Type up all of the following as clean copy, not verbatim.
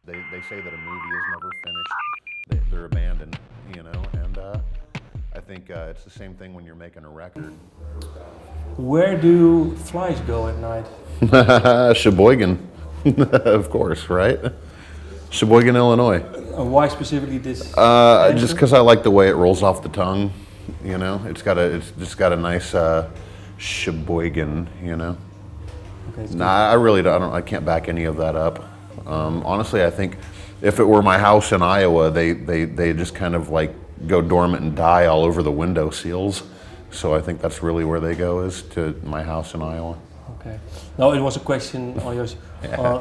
They say that a movie is never finished. They're abandoned, and I think it's the same thing when you're making a record. Where do flies go at night? Sheboygan, of course, right? Sheboygan, Illinois. Why specifically this Just answer? because I like the way it rolls off the tongue, it's just got a nice Sheboygan, Okay, it's Nah, I really don't. I can't back any of that up. Honestly, I think if it were my house in Iowa, they just kind of like go dormant and die all over the window seals. So I think that's really where they go, is to my house in Iowa. okay. No, it was a question on yours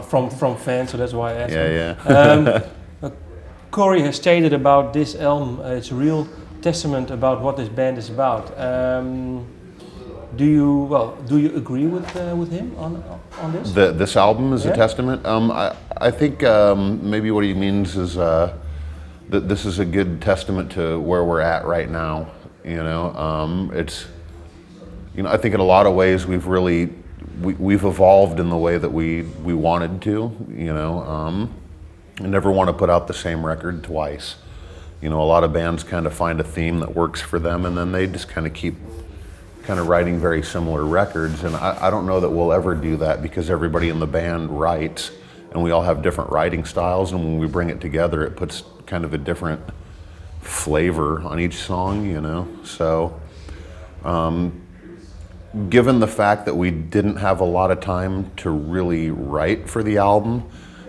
from fans, so that's why I asked. Yeah, Um, uh, Corey has stated about this album, it's a real testament about what this band is about. Do you agree with him on this? This album is Yeah. a testament. I think maybe what he means is that this is a good testament to where we're at right now. It's I think in a lot of ways we've evolved in the way that we wanted to. I never want to put out the same record twice. A lot of bands kind of find a theme that works for them, and then they just kind of keep writing very similar records. And I don't know that we'll ever do that, because everybody in the band writes, and we all have different writing styles, and when we bring it together, it puts kind of a different flavor on each song, So, given the fact that we didn't have a lot of time to really write for the album,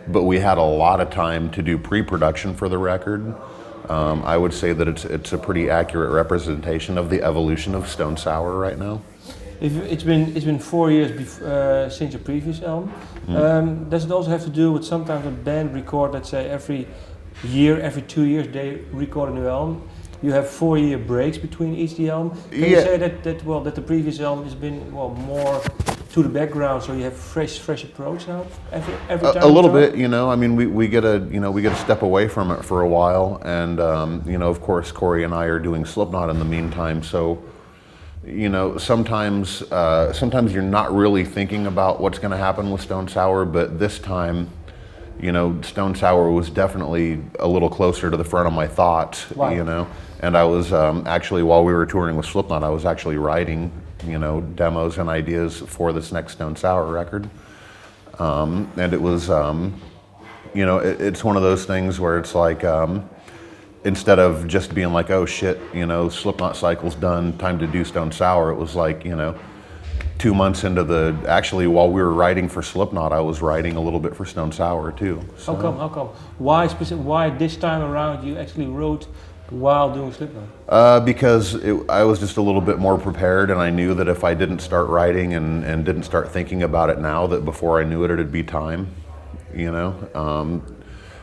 but we had a lot of time to do pre-production for the record, I would say that it's a pretty accurate representation of the evolution of Stone Sour right now. It's been 4 years since your previous album. Does it also have to do with sometimes a band record, let's say every year, every 2 years they record a new album? You have 4 year breaks between each album. Can you say that the previous album has been more to the background, so you have fresh approach now every time? A little bit, I mean, we get a step away from it for a while, and of course Corey and I are doing Slipknot in the meantime, so sometimes you're not really thinking about what's going to happen with Stone Sour, but this time, Stone Sour was definitely a little closer to the front of my thoughts. Wow. And I was actually, while we were touring with Slipknot, I was actually writing demos and ideas for this next Stone Sour record. And it was it's one of those things where it's like, instead of just being like, oh shit, Slipknot cycle's done, time to do Stone Sour, it was like, 2 months into actually while we were writing for Slipknot, I was writing a little bit for Stone Sour too. So. How come? Why this time around you actually wrote while doing Slipknot? Because I was just a little bit more prepared, and I knew that if I didn't start writing and didn't start thinking about it now, that before I knew it, it'd be time,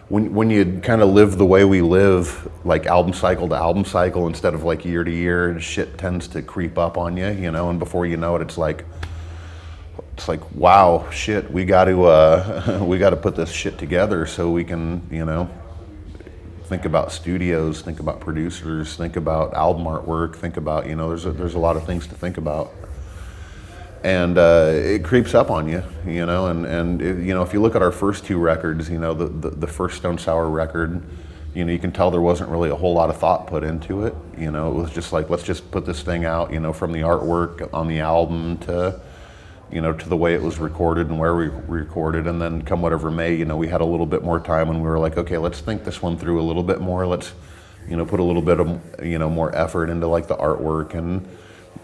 When you kind of live the way we live, like album cycle to album cycle instead of like year to year, shit tends to creep up on you, and before you know it, it's like, wow, shit, we got to put this shit together so we can, think about studios, think about producers, think about album artwork, think about, there's a lot of things to think about. And it creeps up on you, and if you look at our first two records, the first Stone Sour record, you can tell there wasn't really a whole lot of thought put into it. It was just like, let's just put this thing out, from the artwork on the album to, to the way it was recorded and where we recorded, and then come whatever may, we had a little bit more time, and we were like, okay, let's think this one through a little bit more. Let's, put a little bit of, more effort into like the artwork, and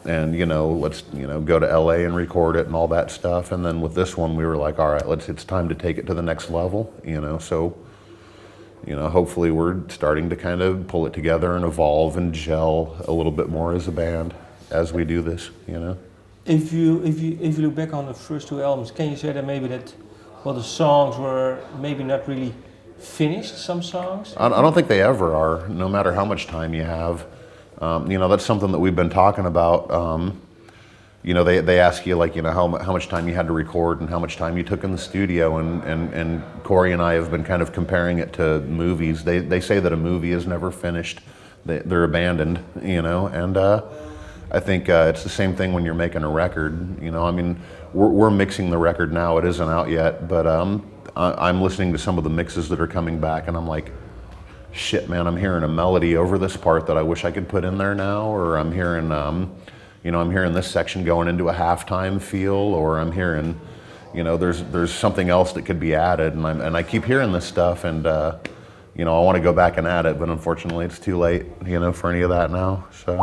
let's go to LA and record it and all that stuff. And then with this one, we were like, all right, it's time to take it to the next level. So hopefully we're starting to kind of pull it together and evolve and gel a little bit more as a band as we do this. If you look back on the first two albums, can you say that maybe the songs were maybe not really finished? Some songs. I don't think they ever are, no matter how much time you have. That's something that we've been talking about. They ask you like, how much time you had to record and how much time you took in the studio, and Corey and I have been kind of comparing it to movies. They say that a movie is never finished. They're abandoned, and I think it's the same thing when you're making a record. I mean, we're mixing the record now. It isn't out yet, but I'm listening to some of the mixes that are coming back, and I'm like, shit, man, I'm hearing a melody over this part that I wish I could put in there now, or I'm hearing, I'm hearing this section going into a halftime feel, or I'm hearing, there's something else that could be added, and I keep hearing this stuff, and I want to go back and add it, but unfortunately it's too late, for any of that now. So.